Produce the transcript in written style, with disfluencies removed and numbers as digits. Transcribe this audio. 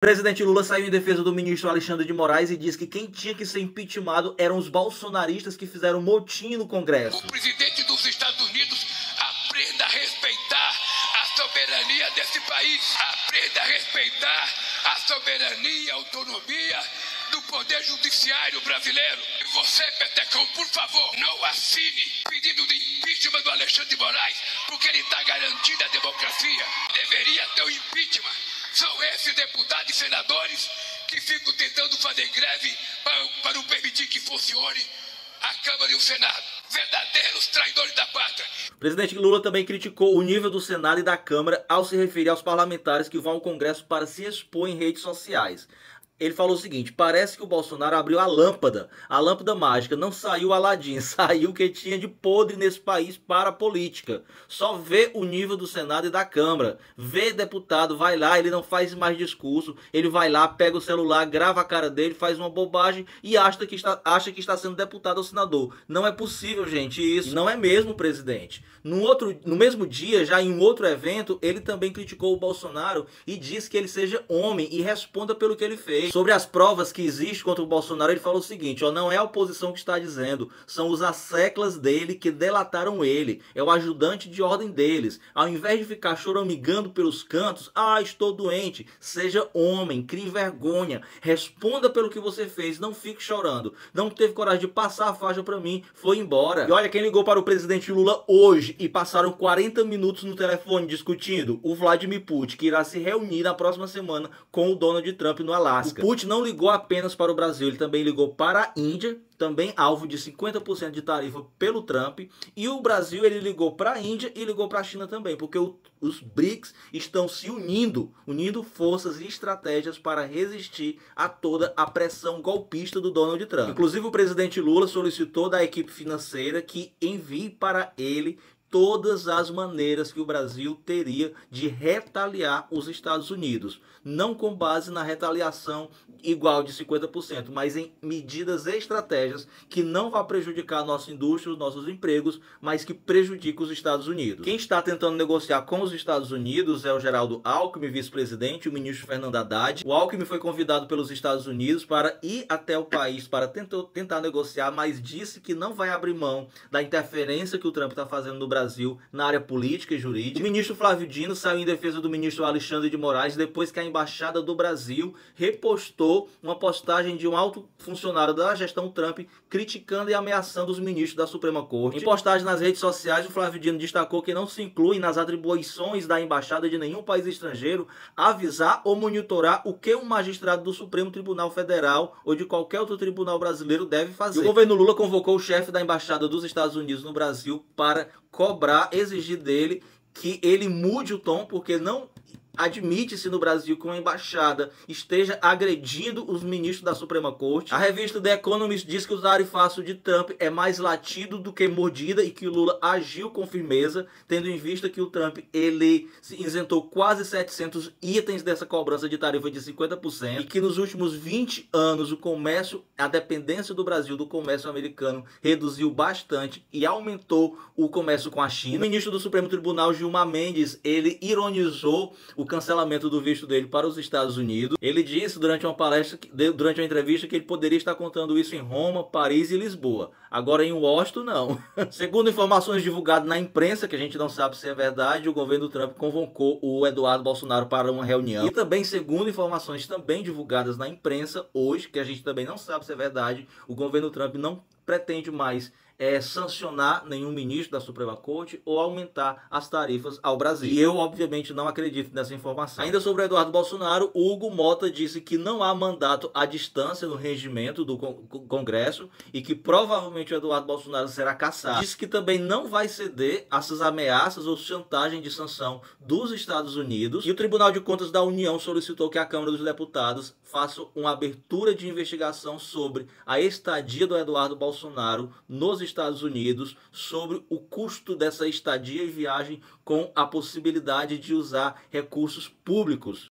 O presidente Lula saiu em defesa do ministro Alexandre de Moraes e disse que quem tinha que ser impeachmentado eram os bolsonaristas que fizeram motim no Congresso. O presidente dos Estados Unidos aprenda a respeitar a soberania desse país. Aprenda a respeitar a soberania e a autonomia do Poder Judiciário brasileiro. E você, Petecão, por favor, não assine pedido de impeachment do Alexandre de Moraes, porque ele está garantindo a democracia. Deveria ter o impeachment. São esses deputados e senadores que ficam tentando fazer greve para não permitir que funcione a Câmara e o Senado. Verdadeiros traidores da pátria. O presidente Lula também criticou o nível do Senado e da Câmara ao se referir aos parlamentares que vão ao Congresso para se expor em redes sociais. Ele falou o seguinte: parece que o Bolsonaro abriu a lâmpada mágica, não saiu Aladim, saiu o que tinha de podre nesse país para a política. Só vê o nível do Senado e da Câmara, vê deputado, vai lá, ele não faz mais discurso, ele vai lá, pega o celular, grava a cara dele, faz uma bobagem e acha que está sendo deputado ou senador. Não é possível, gente, isso não é mesmo, presidente. No mesmo dia, já em um outro evento, ele também criticou o Bolsonaro e disse que ele seja homem e responda pelo que ele fez. Sobre as provas que existem contra o Bolsonaro, ele falou o seguinte: ó, não é a oposição que está dizendo, são os asseclas dele que delataram ele, é o ajudante de ordem deles. Ao invés de ficar choramingando pelos cantos, estou doente, seja homem, crie vergonha, responda pelo que você fez, não fique chorando. Não teve coragem de passar a faixa para mim, foi embora. E olha quem ligou para o presidente Lula hoje e passaram 40 minutos no telefone discutindo: o Vladimir Putin, que irá se reunir na próxima semana com o Donald Trump no Alasca. O Putin não ligou apenas para o Brasil, ele também ligou para a Índia, também alvo de 50% de tarifa pelo Trump, e o Brasil ele ligou para a Índia e ligou para a China também, porque os BRICS estão se unindo forças e estratégias para resistir a toda a pressão golpista do Donald Trump. Inclusive o presidente Lula solicitou da equipe financeira que envie para ele todas as maneiras que o Brasil teria de retaliar os Estados Unidos. Não com base na retaliação igual de 50%, mas em medidas e estratégias que não vá prejudicar a nossa indústria, os nossos empregos, mas que prejudiquem os Estados Unidos. Quem está tentando negociar com os Estados Unidos é o Geraldo Alckmin, vice-presidente, o ministro Fernando Haddad. O Alckmin foi convidado pelos Estados Unidos para ir até o país para tentar negociar, mas disse que não vai abrir mão da interferência que o Trump está fazendo no Brasil na área política e jurídica. O ministro Flávio Dino saiu em defesa do ministro Alexandre de Moraes depois que a Embaixada do Brasil repostou uma postagem de um alto funcionário da gestão Trump criticando e ameaçando os ministros da Suprema Corte. Em postagem nas redes sociais, o Flávio Dino destacou que não se inclui nas atribuições da Embaixada de nenhum país estrangeiro avisar ou monitorar o que um magistrado do Supremo Tribunal Federal ou de qualquer outro tribunal brasileiro deve fazer. E o governo Lula convocou o chefe da Embaixada dos Estados Unidos no Brasil para cobrar, exigir dele que ele mude o tom, porque não admite-se no Brasil que uma embaixada esteja agredindo os ministros da Suprema Corte. A revista The Economist diz que o tarifaço de Trump é mais latido do que mordida e que o Lula agiu com firmeza, tendo em vista que o Trump ele isentou quase 700 itens dessa cobrança de tarifa de 50% e que nos últimos 20 anos o comércio, a dependência do Brasil do comércio americano reduziu bastante e aumentou o comércio com a China. O ministro do Supremo Tribunal, Gilmar Mendes, ele ironizou o cancelamento do visto dele para os Estados Unidos. Ele disse durante uma palestra, durante uma entrevista, que ele poderia estar contando isso em Roma, Paris e Lisboa. Agora em Washington, não. Segundo informações divulgadas na imprensa, que a gente não sabe se é verdade, o governo Trump convocou o Eduardo Bolsonaro para uma reunião. E também, segundo informações também divulgadas na imprensa hoje, que a gente também não sabe se é verdade, o governo Trump não pretende mais sancionar nenhum ministro da Suprema Corte ou aumentar as tarifas ao Brasil. E eu, obviamente, não acredito nessa informação. Ainda sobre o Eduardo Bolsonaro, Hugo Mota disse que não há mandato à distância no regimento do Congresso e que provavelmente o Eduardo Bolsonaro será cassado. Disse que também não vai ceder a essas ameaças ou chantagem de sanção dos Estados Unidos. E o Tribunal de Contas da União solicitou que a Câmara dos Deputados faça uma abertura de investigação sobre a estadia do Eduardo Bolsonaro nos Estados Unidos, sobre o custo dessa estadia e viagem com a possibilidade de usar recursos públicos.